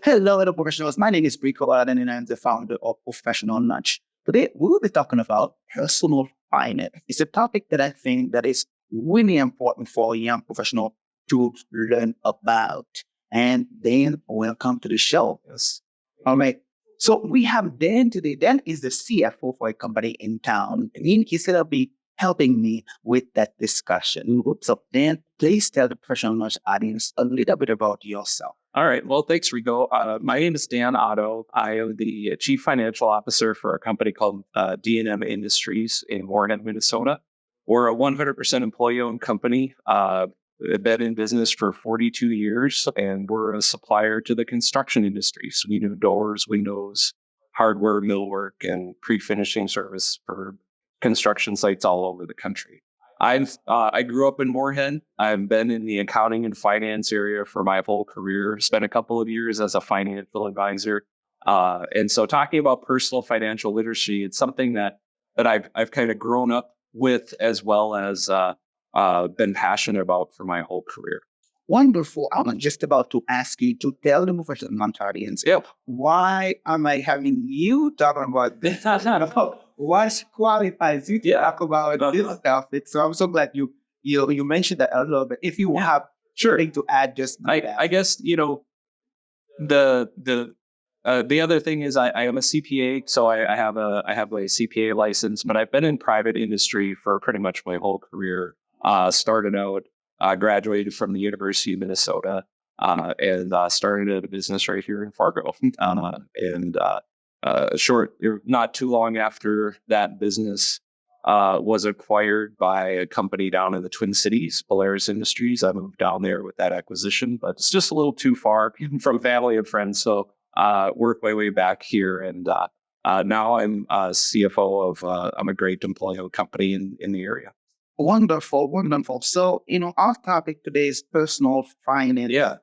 Hello, professionals. My name is Brico Allen, and I'm the founder of Professional Lunch. Today, we will be talking about personal finance. It's a topic that I think that is really important for a young professional to learn about. And Dan, welcome to the show. Yes. All right. So we have Dan today. Dan is the CFO for a company in town. And he's going to be helping me with that discussion. So Dan, please tell the professional lunch audience a little bit about yourself. All right. Well, thanks, Rico. My name is Dan Otto. I am the Chief Financial Officer for a company called D&M Industries in Warren, Minnesota. We're a 100% employee-owned company. We've been in business for 42 years, and we're a supplier to the construction industry. So we do doors, windows, hardware, millwork, and pre-finishing service for construction sites all over the country. I grew up in Moorhead. I've been in the accounting and finance area for my whole career. Spent a couple of years as a financial advisor, and so talking about personal financial literacy, it's something that I've kind of grown up with, as well as been passionate about for my whole career. Wonderful. I'm just about to ask you to tell the professional lunch audience, why am I having you talk about this? What qualifies you to talk about this topic? So I'm so glad you mentioned that a little bit. If you have something to add, just I guess the other thing is I am a CPA, so I have a CPA license, but I've been in private industry for pretty much my whole career. Started out, graduated from the University of Minnesota, and started a business right here in Fargo. Not too long after that business was acquired by a company down in the Twin Cities, Polaris Industries. I moved down there with that acquisition, but it's just a little too far from family and friends. So worked my way back here, and now I'm CFO of I'm a great employee company in the area. Wonderful, wonderful. So, our topic today is personal finance. Yeah.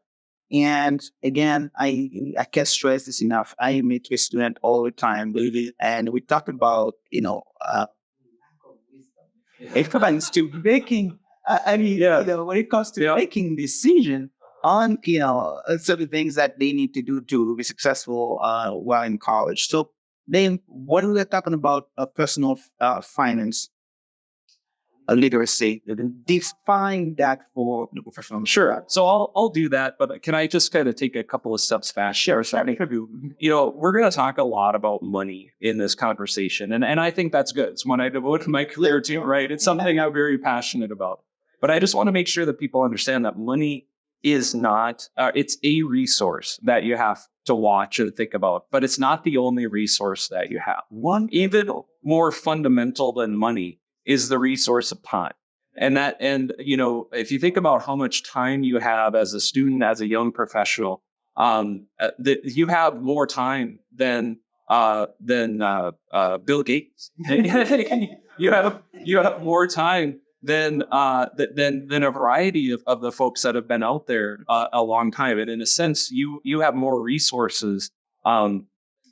And again, I can't stress this enough. I meet with students all the time, and we talk about, it comes to making, when it comes to making decision on, certain things that they need to do to be successful while in college. So then when we're talking about personal finance, literacy, define that for the professional. Sure. So I'll do that, but can I just kind of take a couple of steps back? Sure. We're going to talk a lot about money in this conversation, and I think that's good. It's one I devote my career to, right? It's something I'm very passionate about. But I just want to make sure that people understand that money is not, it's a resource that you have to watch and think about, but it's not the only resource that you have. One even more fundamental than money is the resource of time. And if you think about how much time you have as a student, as a young professional, you have more time than Bill Gates. you have more time than a variety of the folks that have been out there a long time. And in a sense, you have more resources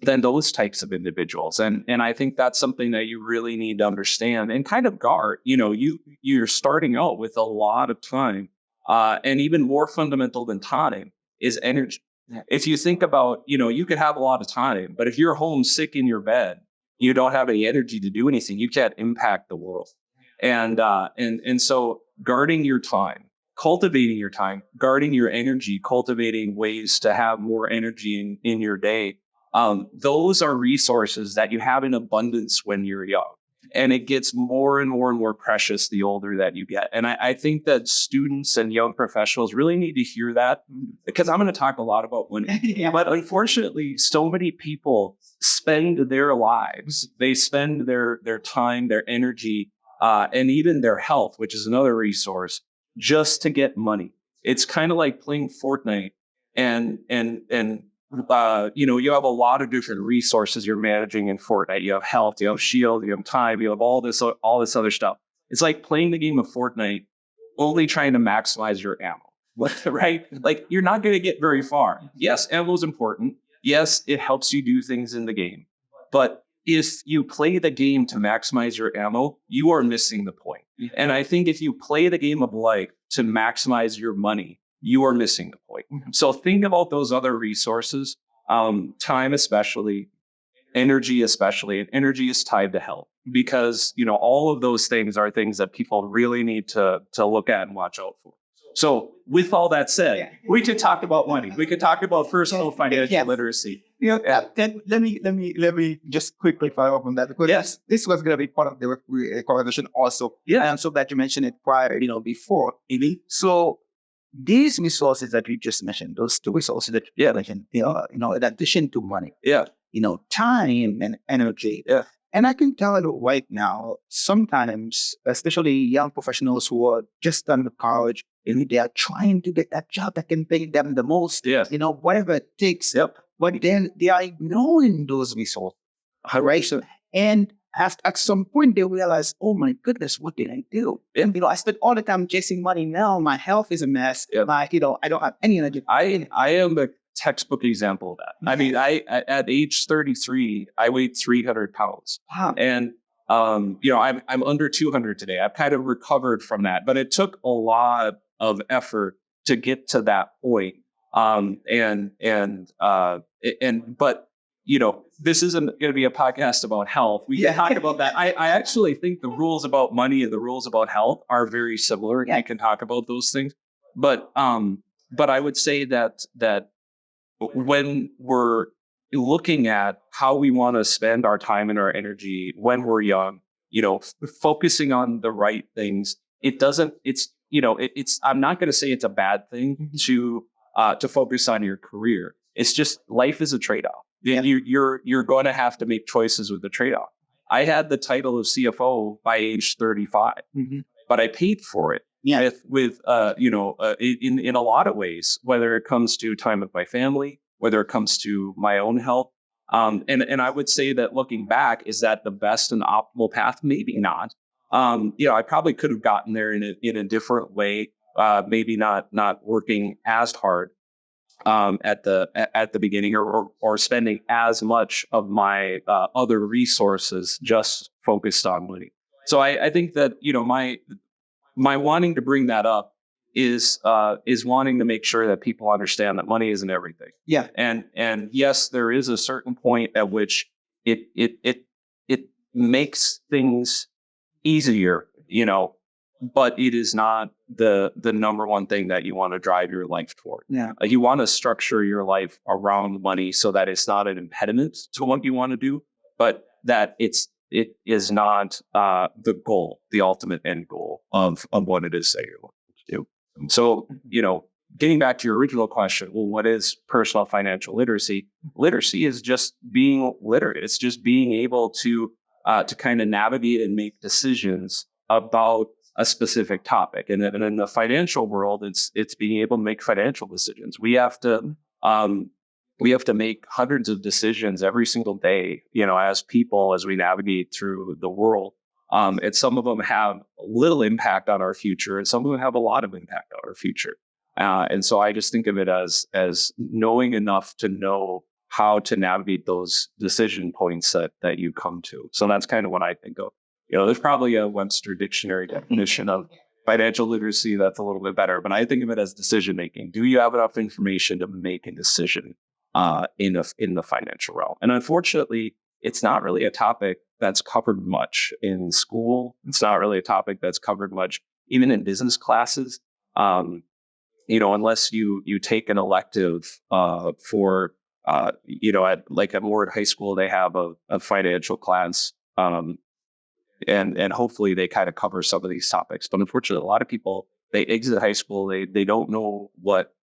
than those types of individuals. And I think that's something that you really need to understand and kind of guard. You're starting out with a lot of time, and even more fundamental than time is energy. If you think about, you could have a lot of time, but if you're home sick in your bed, you don't have any energy to do anything. You can't impact the world. And so guarding your time, cultivating your time, guarding your energy, cultivating ways to have more energy in your day. Those are resources that you have in abundance when you're young, and it gets more and more and more precious the older that you get. And I think that students and young professionals really need to hear that, because I'm going to talk a lot about money, but unfortunately, so many people spend their lives, they spend their time, their energy, and even their health, which is another resource, just to get money. It's kind of like playing Fortnite and you have a lot of different resources you're managing in Fortnite. You have health, you have shield, you have time, you have all this other stuff. It's like playing the game of Fortnite, only trying to maximize your ammo, right? Like, you're not going to get very far. Yes, ammo is important. Yes, it helps you do things in the game. But if you play the game to maximize your ammo, you are missing the point. And I think if you play the game of life to maximize your money, you are missing the point. So think about those other resources, time especially, energy especially, and energy is tied to health because, all of those things are things that people really need to look at and watch out for. So with all that said, we could talk about money. We could talk about personal financial literacy. Then let me just quickly follow up on that because this was going to be part of the conversation also. Yeah. And so that you mentioned it prior, before. So these resources that you just mentioned, those two resources that you mentioned, in addition to money, time and energy. Yeah. And I can tell you right now, sometimes, especially young professionals who are just done with college, they are trying to get that job that can pay them the most, whatever it takes. Yep. But then they are ignoring those resources, right? So, and at some point they realize, oh my goodness, what did I do? And, I spent all the time chasing money. Now my health is a mess. I don't have any energy. I am a textbook example of that. I mean, I at age 33, I weighed 300 pounds. Wow. And I'm under 200 today. I've kind of recovered from that, but it took a lot of effort to get to that point. But this isn't going to be a podcast about health. We can talk about that. I actually think the rules about money and the rules about health are very similar. I can talk about those things, but I would say that when we're looking at how we want to spend our time and our energy when we're young, focusing on the right things, I'm not going to say it's a bad thing to focus on your career. It's just life is a trade-off. Yeah. You're going to have to make choices with the trade-off. I had the title of CFO by age 35, but I paid for it. Yeah. In a lot of ways, whether it comes to time with my family, whether it comes to my own health. And I would say that looking back, is that the best and optimal path? Maybe not. I probably could have gotten there in a different way, maybe not working as hard at the beginning or spending as much of my other resources just focused on money. So I think that, my wanting to bring that up is wanting to make sure that people understand that money isn't everything. Yeah. And yes, there is a certain point at which it makes things easier, but it is not the number one thing that you want to drive your life toward. Yeah. You want to structure your life around money so that it's not an impediment to what you want to do, but that it is not the goal, the ultimate end goal of what it is that you want to do. So, getting back to your original question, well, what is personal financial literacy? Literacy is just being literate. It's just being able to kind of navigate and make decisions about a specific topic. And in the financial world, it's being able to make financial decisions. We have to make hundreds of decisions every single day, as people, as we navigate through the world. And some of them have little impact on our future, and some of them have a lot of impact on our future. And so I just think of it as knowing enough to know how to navigate those decision points that you come to. So that's kind of what I think of. There's probably a Webster dictionary definition of financial literacy that's a little bit better, but I think of it as decision making. Do you have enough information to make a decision in the financial realm? And unfortunately, it's not really a topic that's covered much in school. It's not really a topic that's covered much even in business classes. Unless you take an elective for at Ward High School, they have a financial class. And hopefully they kind of cover some of these topics. But unfortunately, a lot of people, they exit high school, they don't know what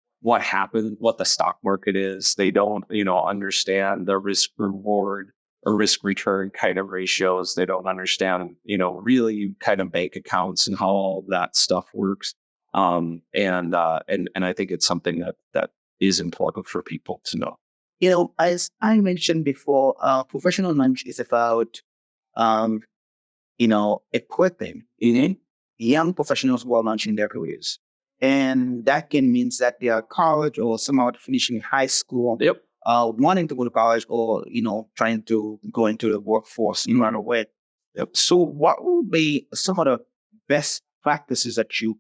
happened, what the stock market is. They don't, understand the risk reward or risk return kind of ratios. They don't understand, really kind of bank accounts and how all that stuff works. And I think it's something that is important for people to know. As I mentioned before, professional lunch is about equipping young professionals who are launching their careers. And that can mean that they are college or somehow finishing high school, wanting to go to college or, trying to go into the workforce right away. Yep. So what would be some of the best practices that you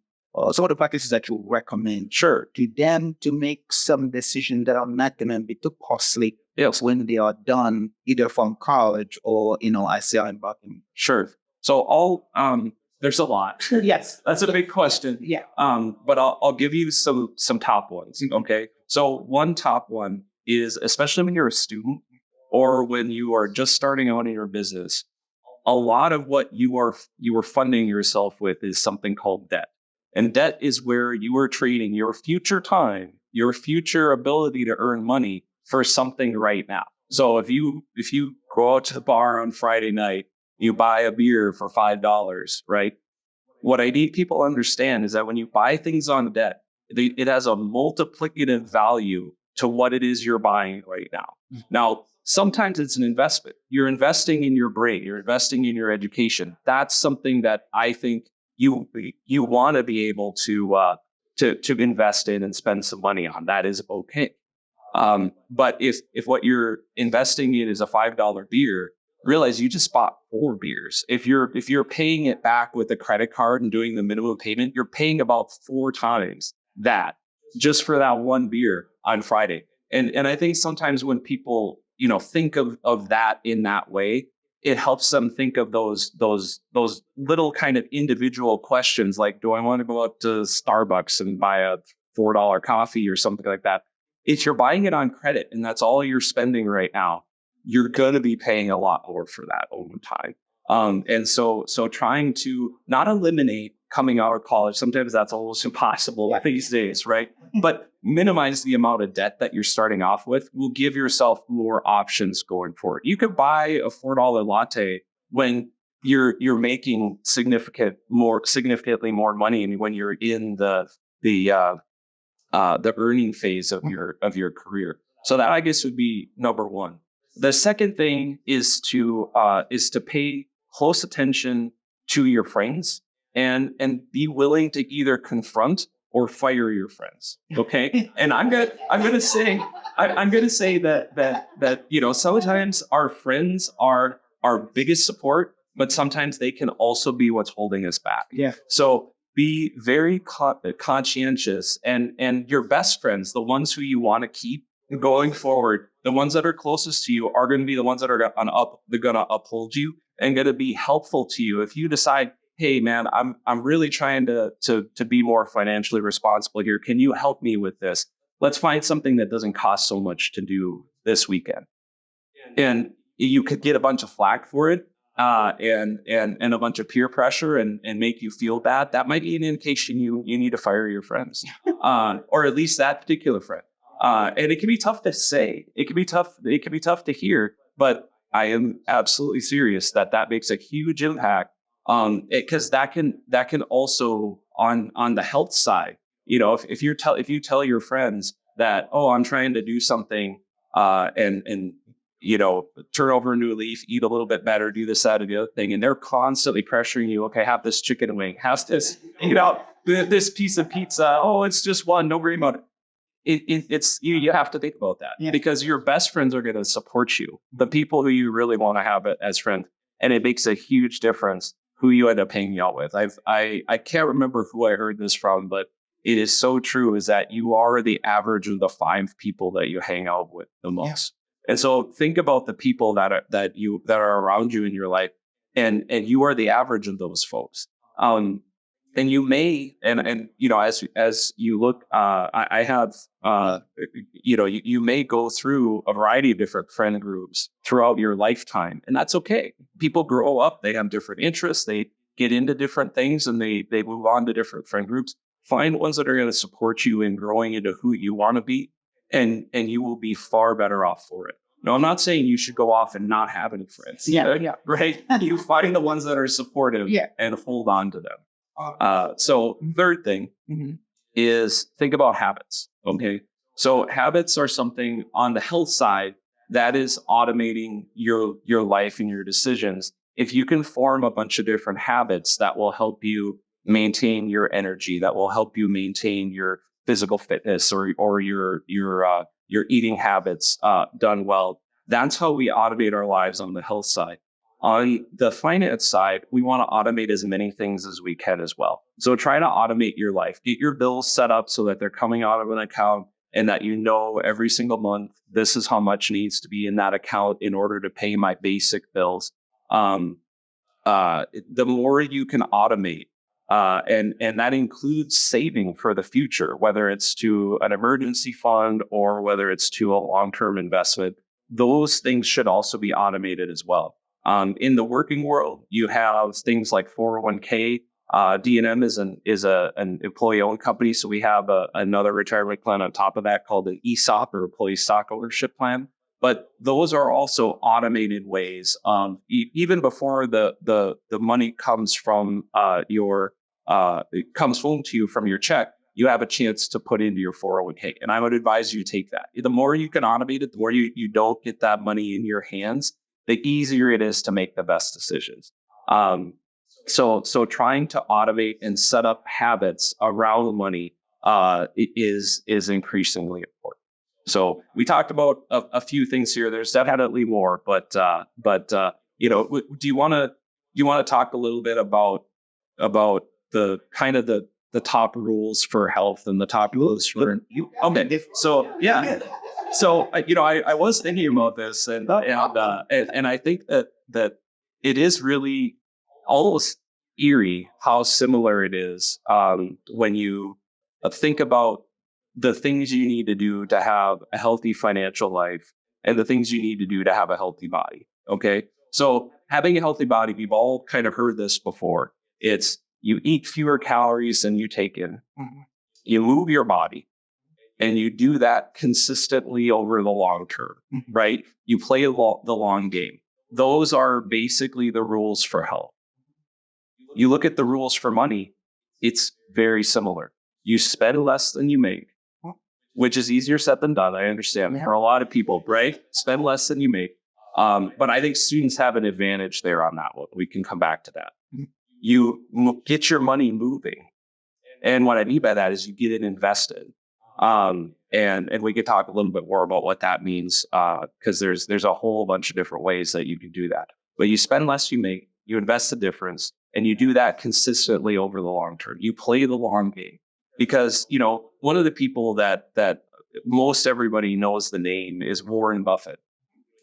some of the practices that you recommend Sure. to them to make some decisions that are not going to be too costly Yes. when they are done, either from college or, as they are embarking. Sure. So there's a lot. Yes. That's a big question. Yeah. But I'll give you some top ones. Okay. So one top one is, especially when you're a student or when you are just starting out in your business, a lot of what you are funding yourself with is something called debt. And debt is where you are trading your future time, your future ability to earn money for something right now. So if you go out to the bar on Friday night, you buy a beer for $5, right? What I need people to understand is that when you buy things on debt, it has a multiplicative value to what it is you're buying right now. Now, sometimes it's an investment. You're investing in your brain. You're investing in your education. That's something that I think you want to be able to invest in and spend some money on. That is okay. But if what you're investing in is a $5 beer, realize you just bought 4 beers. If you're paying it back with a credit card and doing the minimum payment, you're paying about 4 times that just for that one beer on Friday. And I think sometimes when people, think of that in that way, it helps them think of those little kind of individual questions like, do I want to go out to Starbucks and buy a $4 coffee or something like that? If you're buying it on credit and that's all you're spending right now, you're going to be paying a lot more for that over time. And so trying to not eliminate coming out of college, sometimes that's almost impossible these days, right? But minimize the amount of debt that you're starting off with will give yourself more options going forward. You could buy a $4 latte when you're making significantly more money, and when you're in the earning phase of your career. So that, I guess, would be number one. The second thing is to pay close attention to your friends and be willing to either confront or fire your friends. Okay. And I'm gonna say that sometimes our friends are our biggest support, but sometimes they can also be what's holding us back. Yeah. So be very conscientious, and your best friends, the ones who you want to keep going forward, the ones that are closest to you, are going to be the ones that are going to uphold you and going to be helpful to you. If you decide, hey man, I'm really trying to be more financially responsible here. Can you help me with this? Let's find something that doesn't cost so much to do this weekend. And you could get a bunch of flack for it. And a bunch of peer pressure and make you feel bad. That might be an indication you need to fire your friends, or at least that particular friend. And it can be tough to say. It can be tough to hear. But I am absolutely serious that makes a huge impact. Because that can also on the health side. If you tell your friends that, oh, I'm trying to do something, and turn over a new leaf, eat a little bit better, do this, that, or the other thing. And they're constantly pressuring you. Okay, have this chicken wing, have this, this piece of pizza. Oh, it's just one, don't worry about it. It's you have to think about that because your best friends are going to support you, the people who you really want to have as friends. And it makes a huge difference who you end up hanging out with. I can't remember who I heard this from, but it is so true, is that you are the average of the 5 people that you hang out with the most. And so think about the people that are around you in your life, and you are the average of those folks. And you may, as you look, I have, you may go through a variety of different friend groups throughout your lifetime, and that's okay. People grow up, they have different interests, they get into different things, and they move on to different friend groups. Find ones that are going to support you in growing into who you want to be. And you will be far better off for it. No, I'm not saying you should go off and not have any friends. Right? You find the ones that are supportive and hold on to them. So third thing is think about habits. Okay. So habits are something on the health side that is automating your life and your decisions. If you can form a bunch of different habits that will help you maintain your energy, that will help you maintain your physical fitness or your eating habits done well. That's how we automate our lives on the health side. On the finance side, we want to automate as many things as we can as well. So try to automate your life. Get your bills set up so that they're coming out of an account and that you know every single month, this is how much needs to be in that account in order to pay my basic bills. The more you can automate, and that includes saving for the future, whether it's to an emergency fund or whether it's to a long-term investment, those things should also be automated as well. In the working world, you have things like 401k. D&M is an employee-owned company, so we have another retirement plan on top of that called an ESOP, or Employee Stock Ownership Plan. But those are also automated ways. Even before the money comes from it comes home to you from your check, you have a chance to put into your 401k. And I would advise you take that. The more you can automate it, the more you don't get that money in your hands, the easier it is to make the best decisions. So trying to automate and set up habits around money is increasingly important. So we talked about a few things here. There's definitely more, but do you want to talk a little bit about the kind of the top rules for health and the top rules for you? Okay, so yeah. So I was thinking about this, and I think that it is really almost eerie how similar it is when you think about the things you need to do to have a healthy financial life and the things you need to do to have a healthy body. Okay, so having a healthy body, we've all kind of heard this before. It's you eat fewer calories than you take in. Mm-hmm. You move your body. And you do that consistently over the long term, right? You play the long game. Those are basically the rules for health. You look at the rules for money, it's very similar. You spend less than you make, which is easier said than done. I understand for a lot of people, right? Spend less than you make. But I think students have an advantage there on that one. We can come back to that. You get your money moving. And what I mean by that is you get it invested. And we could talk a little bit more about what that means, because there's a whole bunch of different ways that you can do that. But you spend less, you make, you invest the difference, and you do that consistently over the long term. You play the long game, because one of the people that most everybody knows the name is Warren Buffett.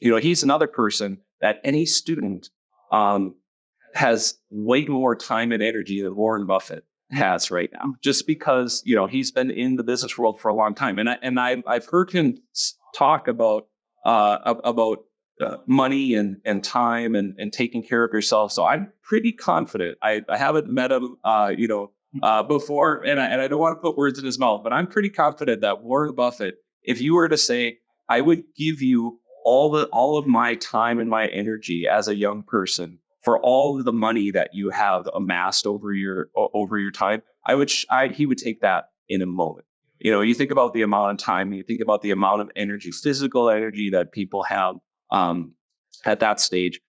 He's another person that any student has way more time and energy than Warren Buffett has right now, just because he's been in the business world for a long time, and I've heard him talk about money and time and taking care of yourself. So I'm pretty confident. I haven't met him before, and I don't want to put words in his mouth, but I'm pretty confident that Warren Buffett, if you were to say, I would give you all of my time and my energy as a young person for all of the money that you have amassed over your time, he would take that in a moment. You think about the amount of time, you think about the amount of energy, physical energy that people have at that stage.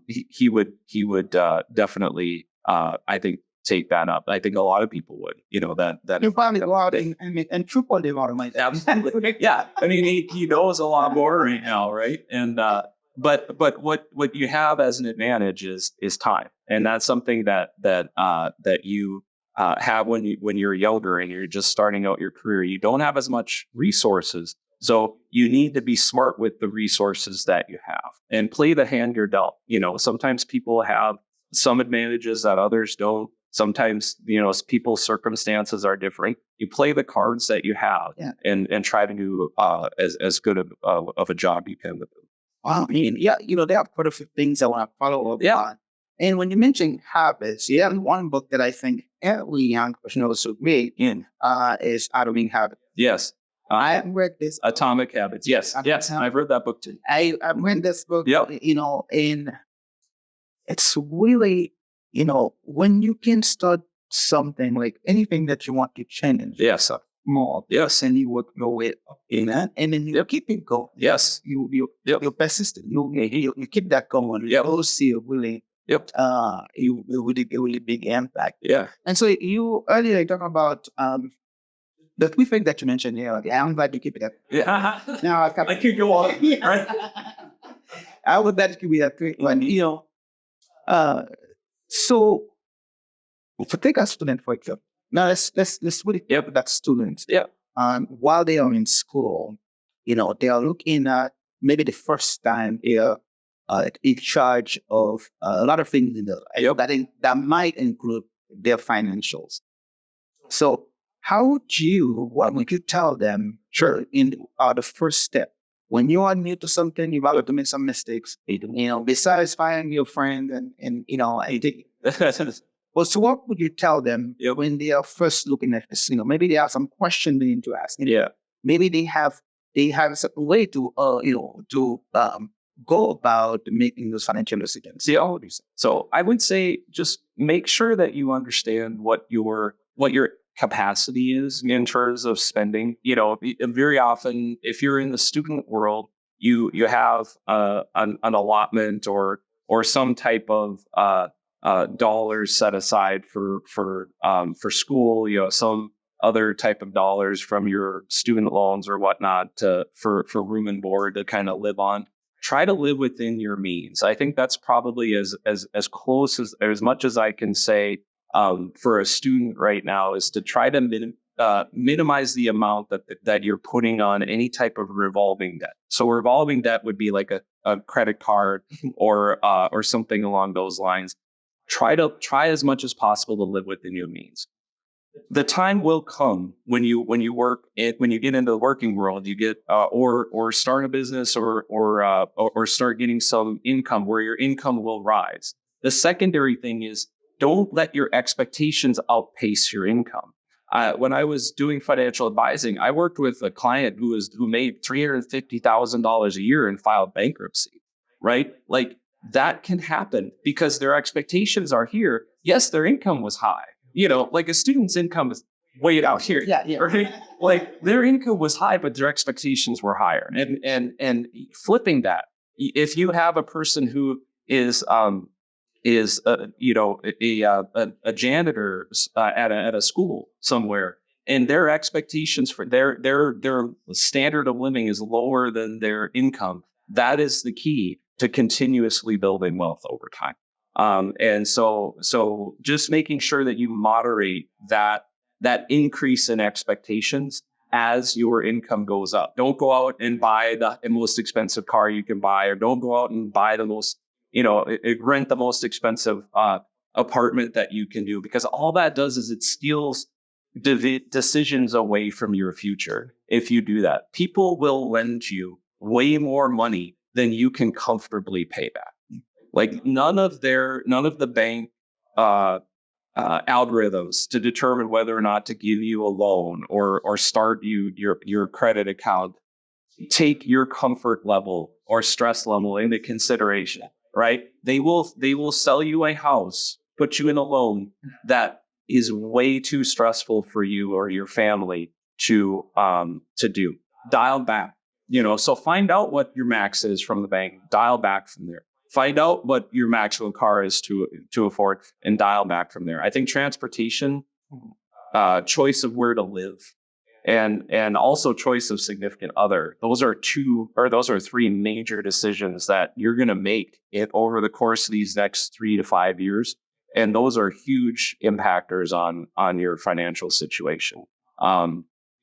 He would definitely, I think, take that up. I think a lot of people would. That you find it a lot and triple the amount of money. Absolutely, yeah. I mean, he knows a lot more right now, right? And but what you have as an advantage is time, and that's something that you have when you're younger and you're just starting out your career. You don't have as much resources, so you need to be smart with the resources that you have and play the hand you're dealt. Sometimes people have some advantages that others don't. Sometimes people's circumstances are different. You play the cards that you have, and try to do as good of a job you can with them. Wow, I mean, there are quite a few things I want to follow up on. And when you mention habits, one book that I think every young professional should read is Atomic Habits. Yes. I read this. Atomic Habits. Yes. Yes. I've read that book too. I read this book, and it's really, when you can start something, like anything that you want to change. Yes. More. Yes. And you would go it in that, and then you keep it going. Yes. You're persistent. You keep that going. You'll see a really, really big impact. Yeah. And so you earlier talked about the three things that you mentioned here. I'm glad you keep it up. Yeah. Now I could go on. Right. I would bet you be that three. But Uh, so to take a student for example, now let's really Yep. that students. Yeah. While they are in school, they are looking at maybe the first time they are in charge of a lot of things in their life. Yep. That might include their financials. So what would you tell them? Sure, in the first step when you are new to something, you're about to make some mistakes. Besides finding your friend and I think. Well, so what would you tell them when they are first looking at this? Maybe they have some question they need to ask. Yeah. Maybe they have a certain way to go about making those financial decisions. See, all of these. So I would say just make sure that you understand what your capacity is in terms of spending. Very often, if you're in the student world, you have an allotment or some type of dollars set aside for school. Some other type of dollars from your student loans or whatnot for room and board to kind of live on. Try to live within your means. I think that's probably as close as much as I can say for a student right now is to try to minimize the amount that you're putting on any type of revolving debt. So revolving debt would be like a credit card or something along those lines. Try as much as possible to live within your means. The time will come when you get into the working world, you get or start a business or start getting some income where your income will rise. The secondary thing is don't let your expectations outpace your income. When I was doing financial advising, I worked with a client who made $350,000 a year and filed bankruptcy. Right, like that can happen because their expectations are here. Yes, their income was high. Like a student's income is way out here. Yeah. Right? Like their income was high, but their expectations were higher. And flipping that, if you have a person who is a janitor at a school somewhere, and their expectations for their standard of living is lower than their income, that is the key to continuously building wealth over time. And so just making sure that you moderate that increase in expectations as your income goes up. Don't go out and buy the most expensive car you can buy, or don't go out and buy the most, rent the most expensive apartment that you can do, because all that does is it steals decisions away from your future. If you do that, people will lend you way more money than you can comfortably pay back. Like none of the bank algorithms to determine whether or not to give you a loan or start your credit account take your comfort level or stress level into consideration. Right? They will sell you a house, put you in a loan that is way too stressful for you or your family to do. Dial back. So find out what your max is from the bank. Dial back from there. Find out what your maximum car is to afford and dial back from there. I think transportation, choice of where to live, and also choice of significant other. Those are three major decisions that you're going to make over the course of these next 3 to 5 years. And those are huge impactors on your financial situation.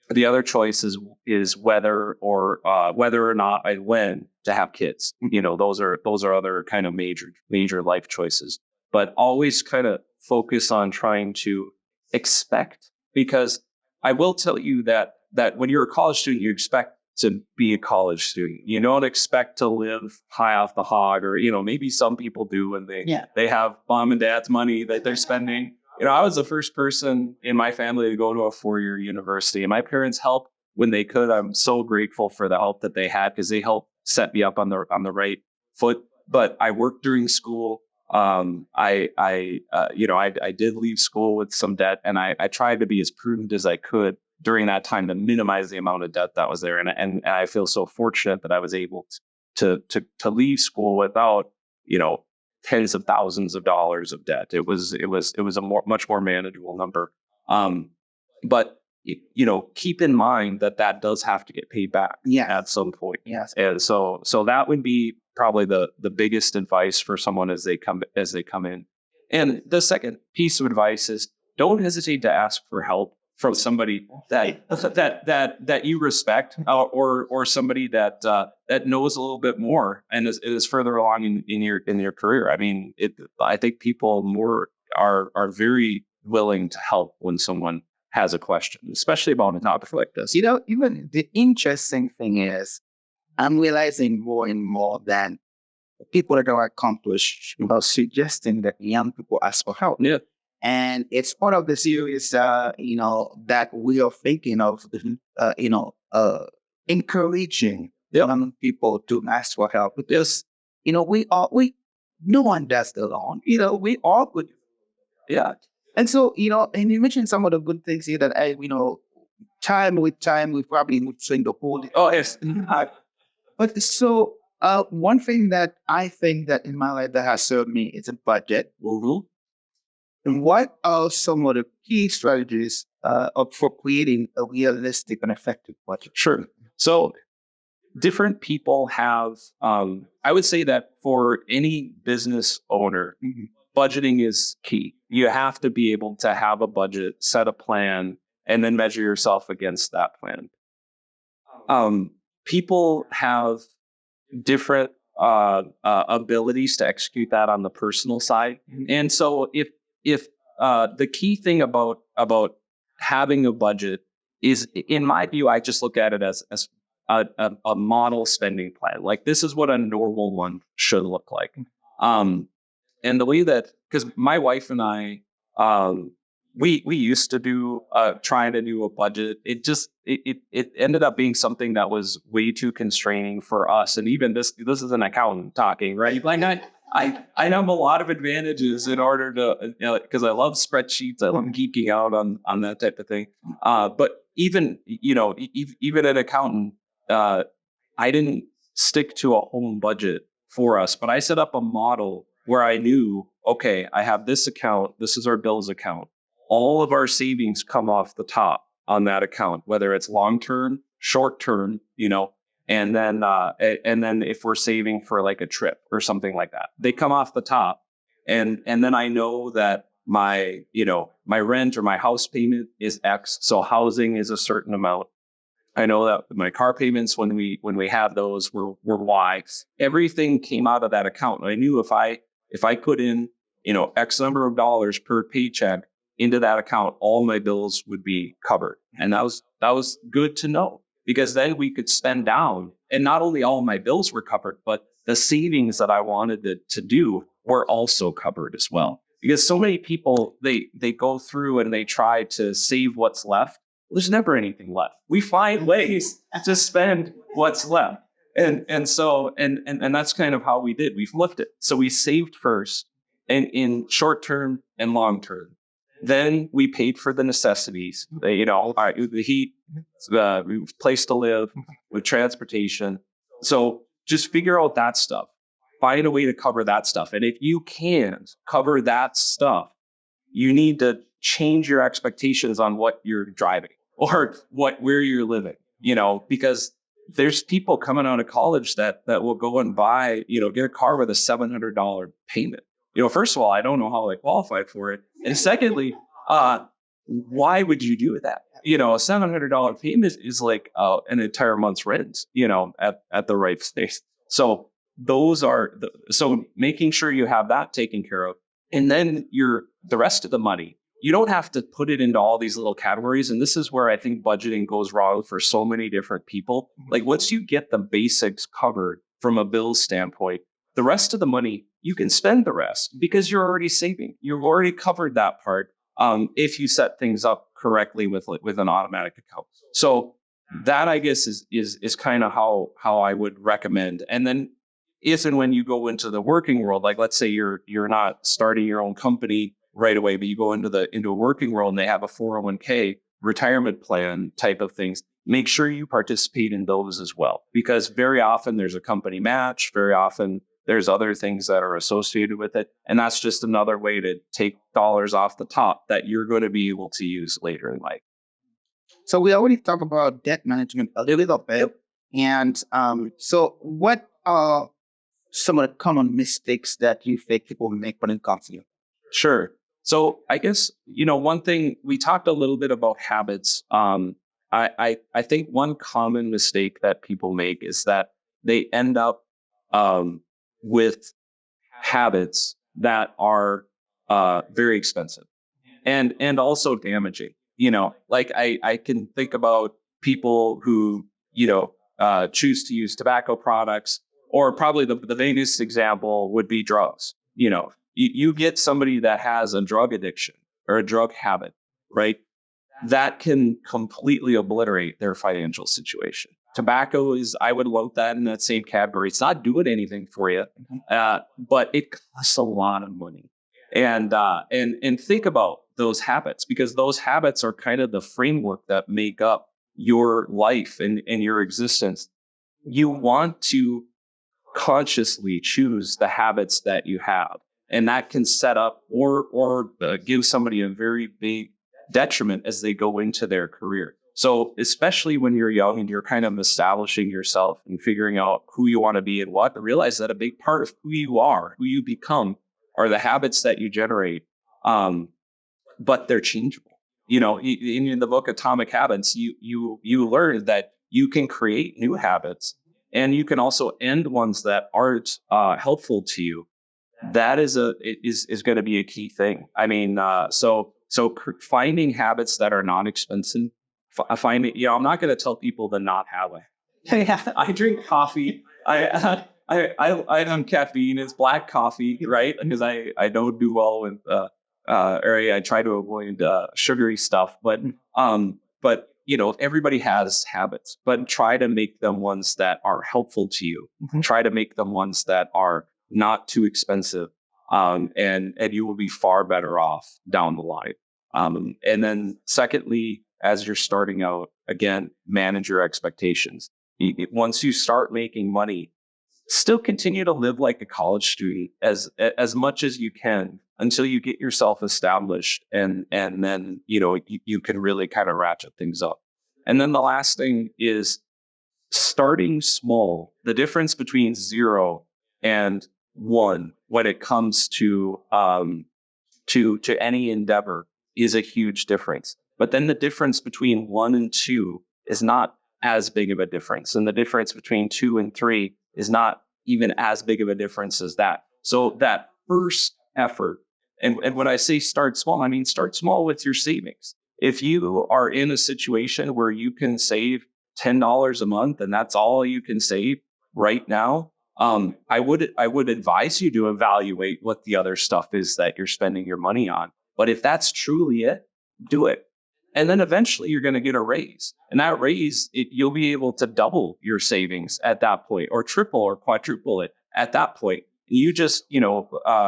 The other choice is whether or not and when to have kids. Those are other kind of major life choices. But always kind of focus on trying to expect, because I will tell you that when you're a college student, you expect to be a college student. You don't expect to live high off the hog, or maybe some people do when they have mom and dad's money that they're spending. I was the first person in my family to go to a 4-year university, and my parents helped when they could. I'm so grateful for the help that they had, because they helped set me up on the right foot. But I worked during school. I did leave school with some debt, and I tried to be as prudent as I could during that time to minimize the amount of debt that was there. And I feel so fortunate that I was able to leave school without, tens of thousands of dollars of debt. It was a much more manageable number. But keep in mind that that does have to get paid back at some point. Yes. And so that would be probably the biggest advice for someone as they come in. And the second piece of advice is don't hesitate to ask for help from somebody that you respect, or somebody that knows a little bit more and is further along in your career. I mean, I think people are very willing to help when someone has a question, especially about a topic like this. Even the interesting thing is, I'm realizing more and more that people that are accomplished are suggesting that young people ask for help. Yeah. And it's part of the series, that we are thinking of, encouraging young people to ask for help, because, no one does it alone. We all could. Yeah. And so, and you mentioned some of the good things here that, time with time, we probably would swing the whole. Oh, yes. But so, one thing that I think that in my life that has served me is a budget. Mm-hmm. And what are some of the key strategies for creating a realistic and effective budget? Sure. So different people have, I would say that for any business owner, budgeting is key. You have to be able to have a budget, set a plan, and then measure yourself against that plan. People have different abilities to execute that on the personal side. And so if the key thing about having a budget is, in my view, I just look at it as a model spending plan. Like, this is what a normal one should look like. And the way that, because my wife and I, we used to do trying to do a budget. It ended up being something that was way too constraining for us. And even this is an accountant talking, right? Like, I have a lot of advantages in order to, because I love spreadsheets. I love geeking out on that type of thing. But even an accountant, I didn't stick to a home budget for us, but I set up a model where I knew, okay, I have this account. This is our bills account. All of our savings come off the top on that account, whether it's long-term, short-term, and then if we're saving for like a trip or something like that, they come off the top. And then I know that my rent or my house payment is X. So housing is a certain amount. I know that my car payments, when we have those, were Y. Everything came out of that account. And I knew if I put in, X number of dollars per paycheck into that account, all my bills would be covered. And that was good to know, because then we could spend down, and not only all my bills were covered, but the savings that I wanted to do were also covered as well. Because so many people, they go through and they try to save what's left. There's never anything left. We find ways to spend what's left. And so that's kind of how we did. We flipped it. So we saved first, and in short term and long term. Then we paid for the necessities, all right, the heat, the place to live, with transportation. So just figure out that stuff. Find a way to cover that stuff. And if you can't cover that stuff, you need to change your expectations on what you're driving or where you're living, because there's people coming out of college that will go and buy, get a car with a $700 payment. First of all, I don't know how I qualified for it. And secondly, why would you do that? A $700 payment is like an entire month's rent, at the right place. So those are so making sure you have that taken care of. And then the rest of the money, you don't have to put it into all these little categories. And this is where I think budgeting goes wrong for so many different people. Like, once you get the basics covered from a bills standpoint, the rest of the money, you can spend the rest because you're already saving. You've already covered that part. If you set things up correctly with an automatic account. So that, I guess, is kind of how I would recommend. And then if and when you go into the working world, like, let's say you're not starting your own company right away, but you go into a working world and they have a 401k retirement plan type of things, make sure you participate in those as well. Because very often there's a company match, very often there's other things that are associated with it. And that's just another way to take dollars off the top that you're going to be able to use later in life. So we already talked about debt management a little bit. And so what are some of the common mistakes that you think people make when it comes to you? Sure. So I guess, one thing we talked a little bit about habits. I think one common mistake that people make is that they end up um, with habits that are very expensive and also damaging. Like I can think about people who choose to use tobacco products, or probably the vaguest example would be drugs. You get somebody that has a drug addiction or a drug habit, right? That can completely obliterate their financial situation. Tobacco is, I would lump that in that same category. It's not doing anything for you, but it costs a lot of money. And think about those habits, because those habits are kind of the framework that make up your life and your existence. You want to consciously choose the habits that you have, and that can set up or give somebody a very big detriment as they go into their career. So especially when you're young and you're kind of establishing yourself and figuring out who you want to be and what, realize that a big part of who you are, who you become, are the habits that you generate. But they're changeable. In the book Atomic Habits, you learn that you can create new habits, and you can also end ones that aren't helpful to you. That is going to be a key thing. I mean, finding habits that are non-expensive. Finding, I'm not going to tell people to not have it. Yeah, I drink coffee. I don't caffeine. It's black coffee, right? Because I don't do well with area. I try to avoid sugary stuff, but everybody has habits, but try to make them ones that are helpful to you. Mm-hmm. Try to make them ones that are not too expensive, and you will be far better off down the line. And then secondly, as you're starting out, again, manage your expectations. Once you start making money, still continue to live like a college student as much as you can until you get yourself established, and then you can really kind of ratchet things up. And then the last thing is starting small. The difference between 0 and 1 when it comes to any endeavor is a huge difference. But then the difference between 1 and 2 is not as big of a difference, and the difference between 2 and 3 is not even as big of a difference as that. So that first effort, and when I say start small, I mean start small with your savings. If you are in a situation where you can save $10 a month and that's all you can save right now, I would advise you to evaluate what the other stuff is that you're spending your money on. But if that's truly it, do it. And then eventually you're going to get a raise. And that raise, you'll be able to double your savings at that point, or triple or quadruple it at that point. You just,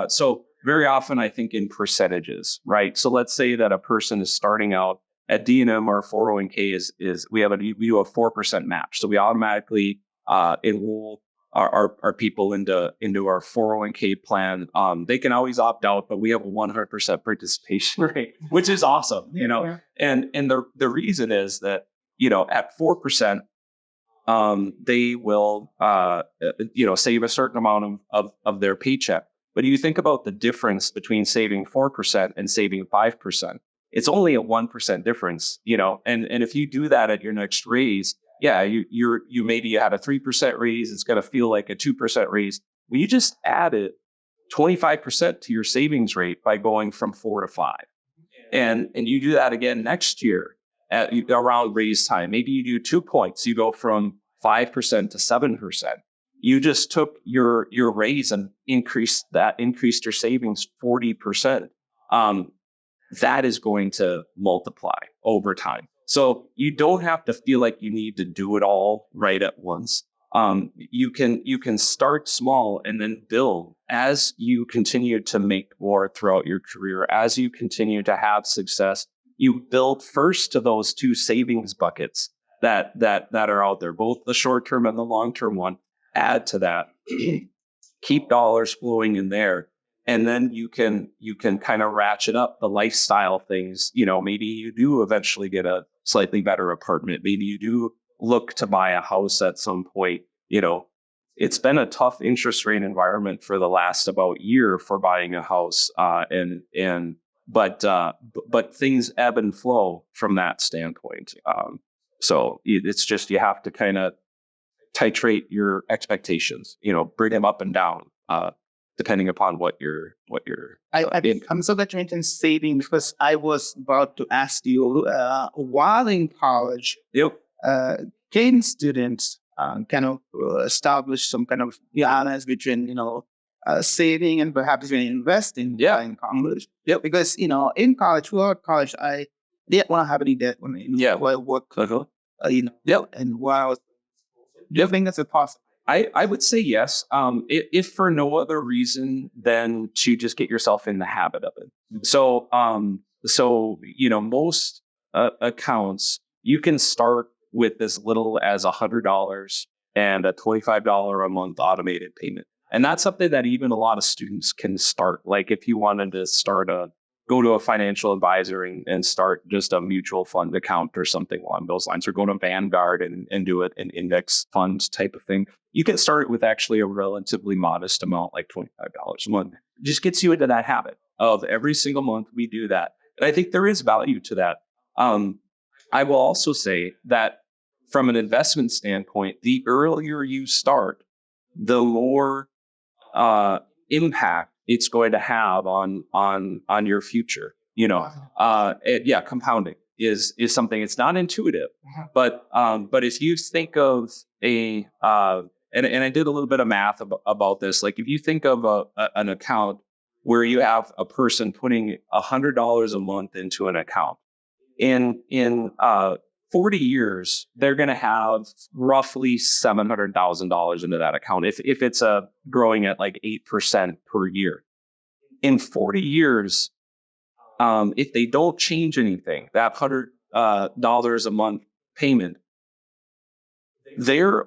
so very often I think in percentages, right? So let's say that a person is starting out at D&M, or 401k is we do a 4% match. So we automatically enroll our people into our 401k plan. They can always opt out, but we have a 100% participation rate, which is awesome, Yeah. And the reason is that, at 4%, they will, save a certain amount of their paycheck. But you think about the difference between saving 4% and saving 5%. It's only a 1% difference, and if you do that at your next raise, yeah, you maybe you had a 3% raise. It's going to feel like a 2% raise. Well, you just added 25% to your savings rate by going from 4 to 5, and you do that again next year at around raise time. Maybe you do 2 points. You go from 5% to 7%. You just took your raise and increased your savings 40%. That is going to multiply over time. So you don't have to feel like you need to do it all right at once. You can start small and then build as you continue to make more throughout your career. As you continue to have success, you build first to those 2 savings buckets that are out there, both the short-term and the long-term one. Add to that, keep dollars flowing in there. And then you can kind of ratchet up the lifestyle things. Maybe you do eventually get a slightly better apartment. Maybe you do look to buy a house at some point. It's been a tough interest rate environment for the last about year for buying a house, but things ebb and flow from that standpoint. So it's just you have to kind of titrate your expectations. Bring them up and down depending upon what you're. I'm so glad you mentioned saving because I was about to ask you while in college. Yep. Can students kind of establish some kind of balance between saving and perhaps even investing in college? Yep. Because in college, throughout college, I didn't want to have any debt when while I work. Yep. And while do you think that's a possible? I would say yes. If for no other reason than to just get yourself in the habit of it. So most accounts you can start with as little as $100 and a $25 a month automated payment. And that's something that even a lot of students can start. Like if you wanted to go to a financial advisor and start just a mutual fund account or something along those lines, or go to Vanguard and do it an index fund type of thing. You can start with actually a relatively modest amount, like $25 a month. It just gets you into that habit of every single month we do that. And I think there is value to that. I will also say that from an investment standpoint, the earlier you start, the more impact it's going to have on your future. Compounding is something. It's not intuitive, but if you think of and I did a little bit of math about this. Like if you think of an account where you have a person putting $100 a month into an account, in 40 years, they're going to have roughly $700,000 into that account if it's growing at like 8% per year. In 40 years, if they don't change anything, that $100 a month payment, their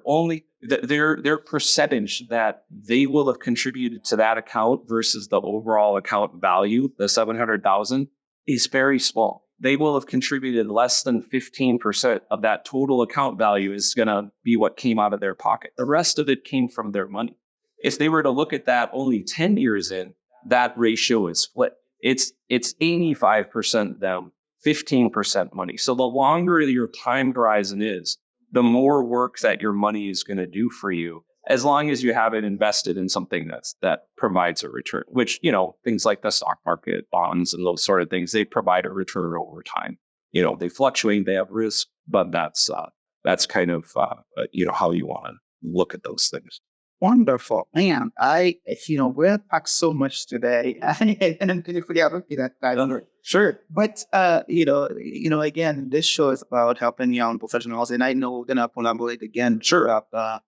percentage that they will have contributed to that account versus the overall account value, the 700,000, is very small. They will have contributed less than 15% of that total account value is going to be what came out of their pocket. The rest of it came from their money. If they were to look at that only 10 years in, that ratio is split. It's 85% them, 15% money. So the longer your time horizon is, the more work that your money is going to do for you, as long as you have it invested in something that provides a return, which, things like the stock market, bonds, and those sort of things, they provide a return over time. They fluctuate, they have risk, but that's kind of, how you want to look at those things. Wonderful, man. We unpacked so much today, and then can you forget that? Sure, but again, this show is about helping young professionals, and I know we're gonna collaborate again. Sure.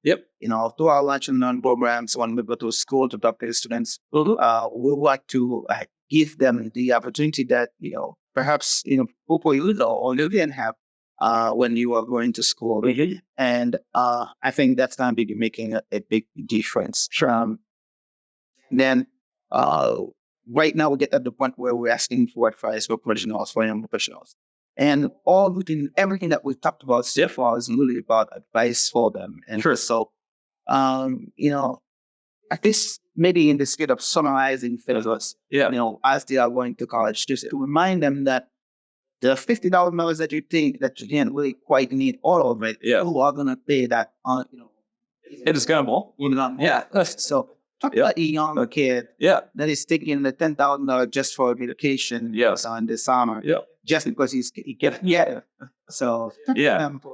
Through our lunch and learn programs, when we go to school to talk to the students, we would like to give them the opportunity that perhaps people you know or you didn't have when you are going to school. Mm-hmm. And I think that's going to be making a big difference. Then right now we get at the point where we're asking for advice for professionals, for young professionals. And everything that we've talked about so far is really about advice for them. And so, at least maybe in the spirit of summarizing for us, as they are going to college, just to remind them that the $50 that you think that you didn't really quite need all of it, you are going to pay that on, it is going to Yeah. So talk about a young kid that is taking the $10,000 just for education on the summer, just because he can. So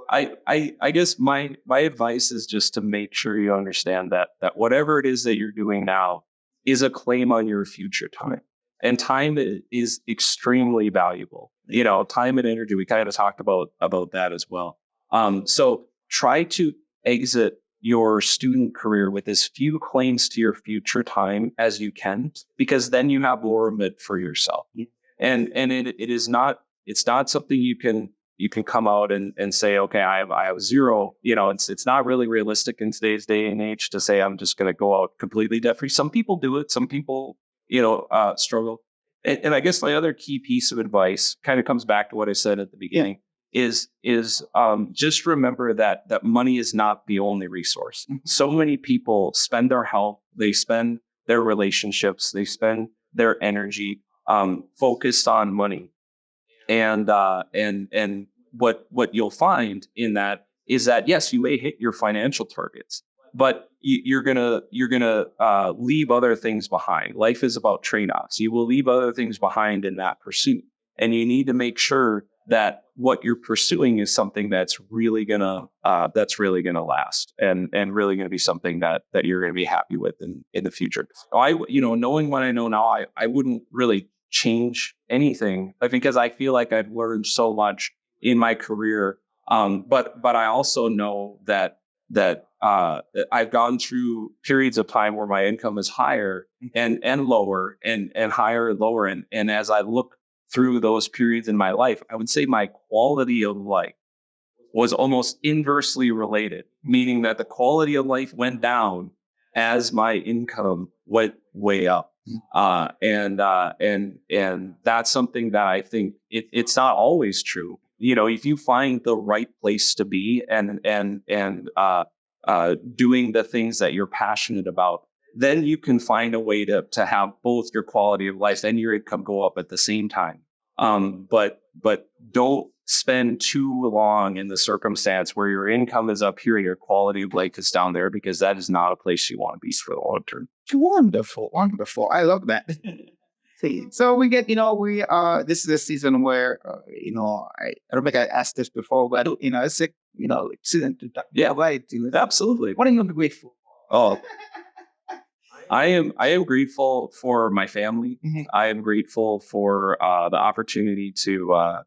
I guess my advice is just to make sure you understand that whatever it is that you're doing now is a claim on your future time. And time is extremely valuable. Time and energy. We kind of talked about that as well. So try to exit your student career with as few claims to your future time as you can, because then you have more of it for yourself. And it's not something you can come out and say, okay, I have zero. It's not really realistic in today's day and age to say I'm just going to go out completely debt free. Some people do it. Some people struggle. And I guess my other key piece of advice kind of comes back to what I said at the beginning. is just remember that money is not the only resource. So many people spend their health, they spend their relationships, they spend their energy focused on money. And what you'll find in that is that, yes, you may hit your financial targets, but you're gonna leave other things behind. Life is about trade-offs. You will leave other things behind in that pursuit, and you need to make sure that what you're pursuing is something that's really gonna last and really gonna be something that you're gonna be happy with in the future. Knowing what I know now, I wouldn't really change anything, because I feel like I've learned so much in my career. But I also know that I've gone through periods of time where my income is higher and lower and higher and lower. And as I look through those periods in my life, I would say my quality of life was almost inversely related, meaning that the quality of life went down as my income went way up. And that's something that I think it's not always true. If you find the right place to be and doing the things that you're passionate about, then you can find a way to have both your quality of life and your income go up at the same time. But don't spend too long in the circumstance where your income is up here and your quality of life is down there, because that is not a place you want to be for the long term. Wonderful, wonderful. I love that. See, so we get, this is a season where, I don't think I asked this before, but, it's a, season to talk. Yeah, right. Absolutely. What are you grateful? Oh, I am grateful for my family. Mm-hmm. I am grateful for the opportunity to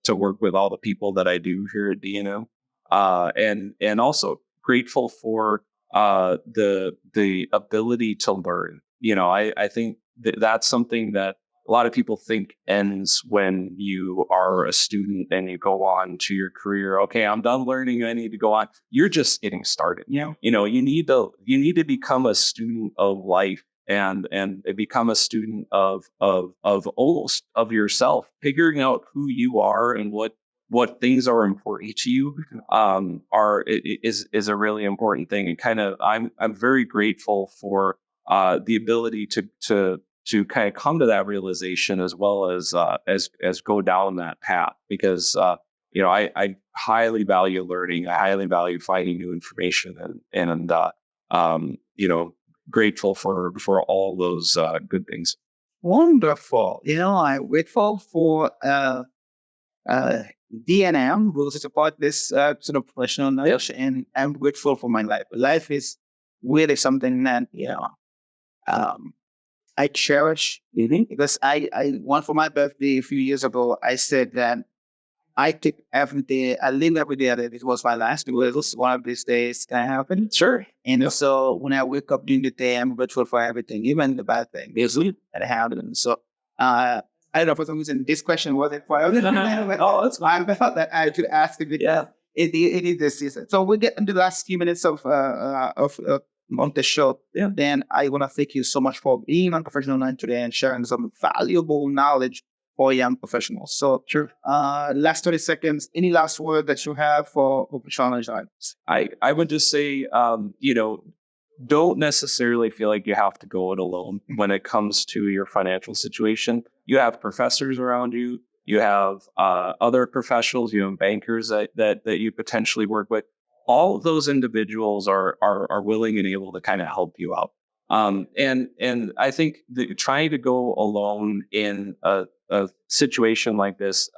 work with all the people that I do here at D&O, and also grateful for the ability to learn. I think that's something that a lot of people think ends when you are a student and you go on to your career. Okay, I'm done learning, I need to go on. You're just getting started. Yeah. You need to become a student of life and become a student of almost of yourself, figuring out who you are and what things are important to you is a really important thing. And I'm very grateful for the ability to kind of come to that realization, as well as go down that path, because I highly value learning. I highly value finding new information, and grateful for all those good things. Wonderful. I'm grateful for D&M will support this sort of professional knowledge, and I'm grateful for my life. Life is really something that I cherish, because I went for my birthday a few years ago. I said that I take every day, I live every day that it was my last, because one of these days can happen. Sure. And so when I wake up during the day, I'm grateful for everything, even the bad thing that happens. So I don't know, for some reason, this question wasn't for everyone. Oh, that's fine. I felt that I should ask it. Yeah. It is this season. So we get into the last few minutes of on the show. Yeah. Dan, I want to thank you so much for being on Professional Night today and sharing some valuable knowledge for young professionals. So, sure. Last 30 seconds, any last word that you have for professional knowledge? I would just say, don't necessarily feel like you have to go it alone when it comes to your financial situation. You have professors around you. You have other professionals. You have bankers that you potentially work with. All of those individuals are willing and able to kind of help you out. And I think trying to go alone in a situation like this,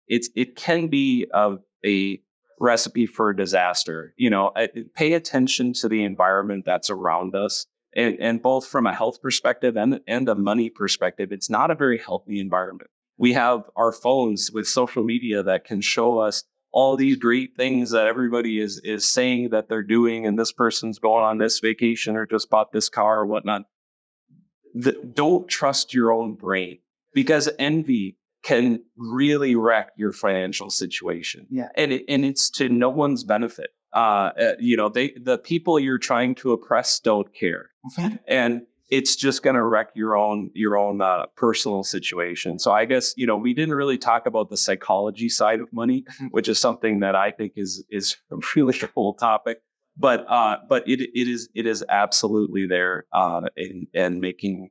it can be a recipe for disaster. Pay attention to the environment that's around us, and both from a health perspective and a money perspective, it's not a very healthy environment. We have our phones with social media that can show us all these great things that everybody is saying that they're doing, and this person's going on this vacation or just bought this car or whatnot. Don't trust your own brain, because envy can really wreck your financial situation. Yeah, and it's to no one's benefit. The people you're trying to oppress don't care, okay. And it's just going to wreck your own personal situation. So I guess, we didn't really talk about the psychology side of money, which is something that I think is a really cool topic. But it is absolutely there, and making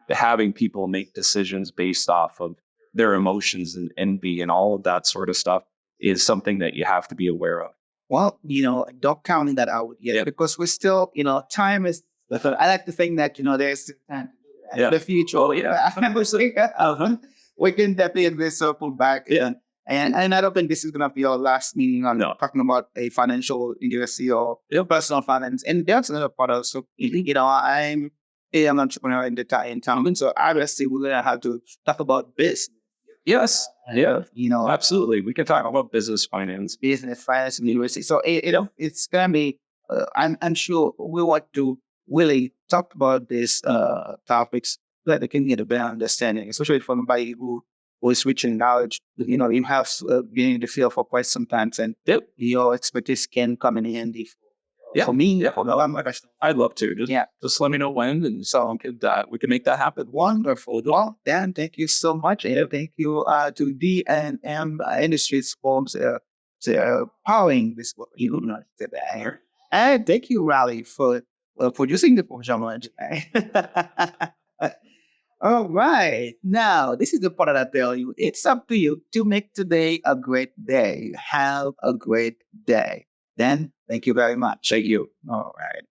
having people make decisions based off of their emotions and envy and all of that sort of stuff is something that you have to be aware of. Well, don't count that out yet, Yeah. because we're still, time is. I like to think that there's still time to do that. Yeah. The future. Oh, yeah. We can definitely circle back. Yeah. And I don't think this is gonna be our last meeting on talking about a financial literacy or personal finance. And there's another part also. I'm an entrepreneur in town, and so obviously we're gonna have to talk about business. Yes. Yeah. Absolutely. We can talk about business finance And literacy. So it's gonna be. I'm sure we want to really talk about these topics so that they can get a better understanding, especially from somebody who is rich in knowledge. You have been in the field for quite some time, and your expertise can come in handy. Yeah. For me, I'd love to. Just let me know when, and so we can make that happen. Wonderful. Well, Dan, thank you so much. And thank you to D&M Industries for powering this work. And thank you, Raleigh, for producing the program today. All right. Now, this is the part that I tell you. It's up to you to make today a great day. Have a great day. Dan, thank you very much. Thank you. All right.